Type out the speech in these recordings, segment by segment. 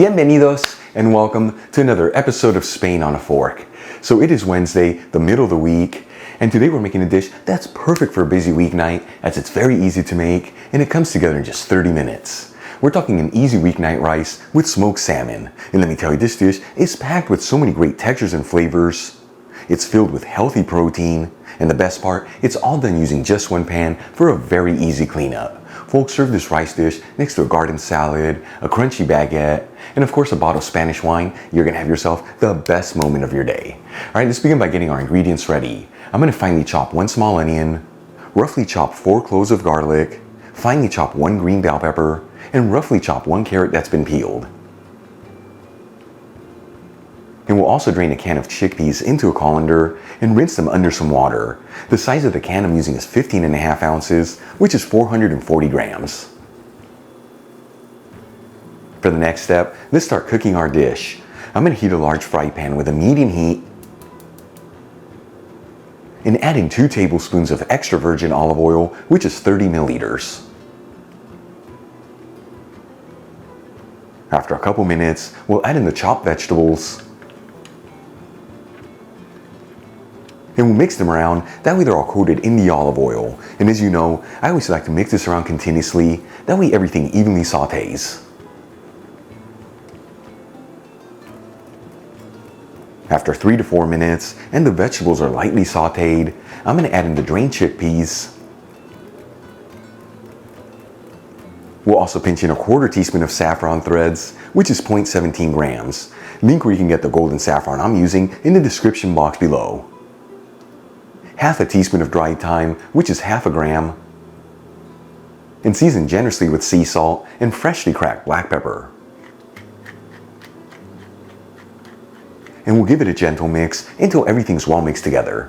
Bienvenidos and welcome to another episode of Spain on a Fork. So it is Wednesday, the middle of the week, and today we're making a dish that's perfect for a busy weeknight as it's very easy to make and it comes together in just 30 minutes. We're talking an easy weeknight rice with smoked salmon. And let me tell you, this dish is packed with so many great textures and flavors. It's filled with healthy protein, and the best part, it's all done using just one pan for a very easy cleanup. Folks, serve this rice dish next to a garden salad, a crunchy baguette, and of course a bottle of Spanish wine. You're gonna have yourself the best moment of your day. All right, let's begin by getting our ingredients ready. I'm gonna finely chop 1 small onion, roughly chop 4 cloves of garlic, finely chop 1 green bell pepper, and roughly chop 1 carrot that's been peeled. And we'll also drain a can of chickpeas into a colander and rinse them under some water. The size of the can I'm using is 15.5 ounces, which is 440 grams. For the next step, let's start cooking our dish. I'm going to heat a large fry pan with a medium heat and add in 2 tablespoons of extra virgin olive oil, which is 30 milliliters. After a couple minutes, we'll add in the chopped vegetables. And we'll mix them around, that way they're all coated in the olive oil. And as you know, I always like to mix this around continuously, that way everything evenly sautés. After 3 to 4 minutes, and the vegetables are lightly sautéed, I'm going to add in the drained chickpeas. We'll also pinch in a 1/4 teaspoon of saffron threads, which is 0.17 grams. Link where you can get the golden saffron I'm using in the description box below. Half a teaspoon of dried thyme, which is 1/2 gram, and season generously with sea salt and freshly cracked black pepper. And we'll give it a gentle mix until everything's well mixed together.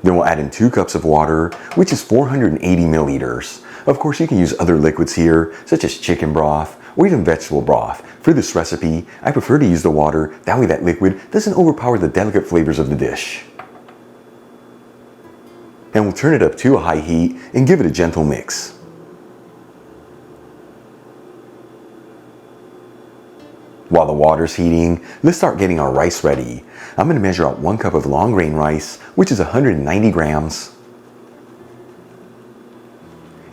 Then we'll add in 2 cups of water, which is 480 milliliters. Of course, you can use other liquids here, such as chicken broth or even vegetable broth. For this recipe, I prefer to use the water, that way that liquid doesn't overpower the delicate flavors of the dish. And we'll turn it up to a high heat and give it a gentle mix. While the water's heating, let's start getting our rice ready. I'm going to measure out 1 cup of long grain rice, which is 190 grams.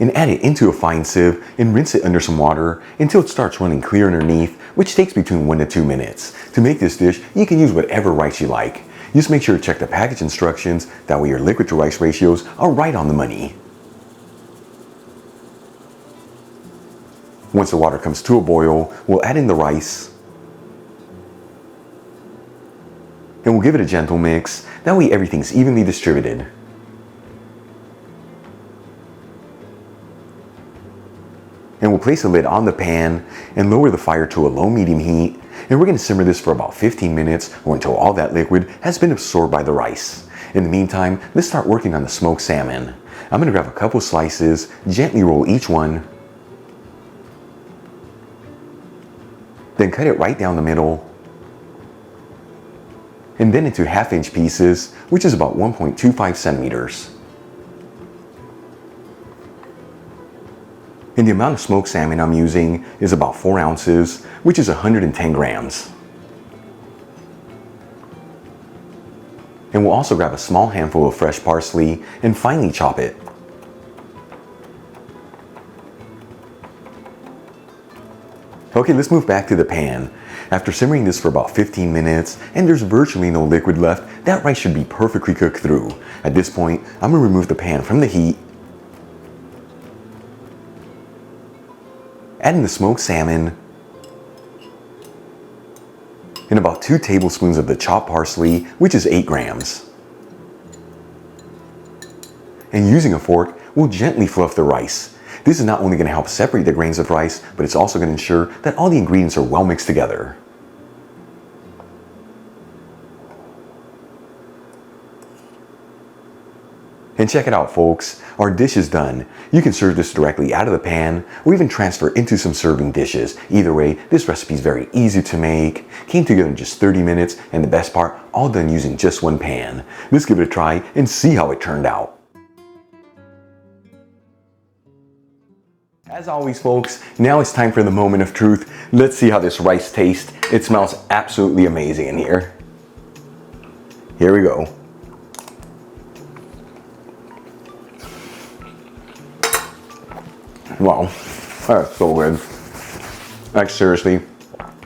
And add it into a fine sieve and rinse it under some water until it starts running clear underneath, which takes between 1 to 2 minutes. To make this dish, you can use whatever rice you like. Just make sure to check the package instructions, that way your liquid to rice ratios are right on the money. Once the water comes to a boil, we'll add in the rice. And we'll give it a gentle mix, that way everything's evenly distributed. And we'll place a lid on the pan and lower the fire to a low-medium heat. And we're going to simmer this for about 15 minutes or until all that liquid has been absorbed by the rice. In the meantime, let's start working on the smoked salmon. I'm going to grab a couple slices, gently roll each one, then cut it right down the middle, and then into 1/2-inch pieces, which is about 1.25 centimeters. And the amount of smoked salmon I'm using is about 4 ounces, which is 110 grams. And we'll also grab a small handful of fresh parsley and finely chop it. Okay, let's move back to the pan. After simmering this for about 15 minutes and there's virtually no liquid left, that rice should be perfectly cooked through. At this point, I'm going to remove the pan from the heat, add in the smoked salmon, and about 2 tablespoons of the chopped parsley, which is 8 grams. And using a fork, we'll gently fluff the rice. This is not only going to help separate the grains of rice, but it's also going to ensure that all the ingredients are well mixed together. And check it out, folks, our dish is done. You can serve this directly out of the pan or even transfer into some serving dishes. Either way, this recipe is very easy to make, came together in just 30 minutes, and the best part, all done using just one pan. Let's give it a try and see how it turned out. As always, folks, now it's time for the moment of truth. Let's see how this rice tastes. It smells absolutely amazing in here. Here we go. Wow, that's so good. Like seriously,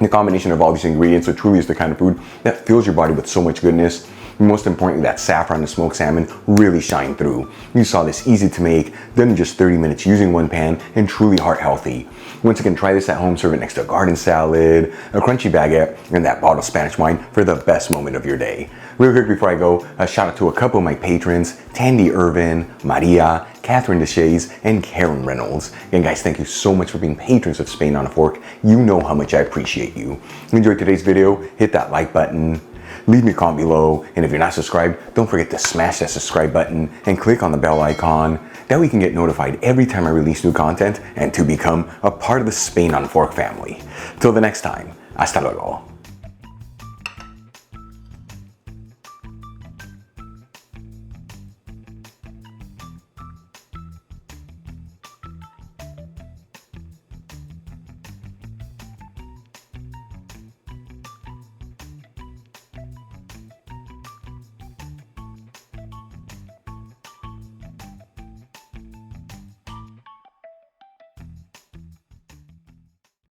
the combination of all these ingredients, it truly is the kind of food that fills your body with so much goodness. And most importantly, that saffron and smoked salmon really shine through. You saw this easy to make, done in just 30 minutes using one pan, and truly heart healthy. Once again, try this at home, serve it next to a garden salad, a crunchy baguette, and that bottle of Spanish wine for the best moment of your day. Real quick before I go, a shout out to a couple of my patrons, Tandy Irvin, Maria, Catherine Deshays, and Karen Reynolds. And guys, thank you so much for being patrons of Spain on a Fork. You know how much I appreciate you. If you enjoyed today's video, hit that like button, leave me a comment below, and if you're not subscribed, don't forget to smash that subscribe button and click on the bell icon. That way you can get notified every time I release new content and to become a part of the Spain on a Fork family. Till the next time, hasta luego.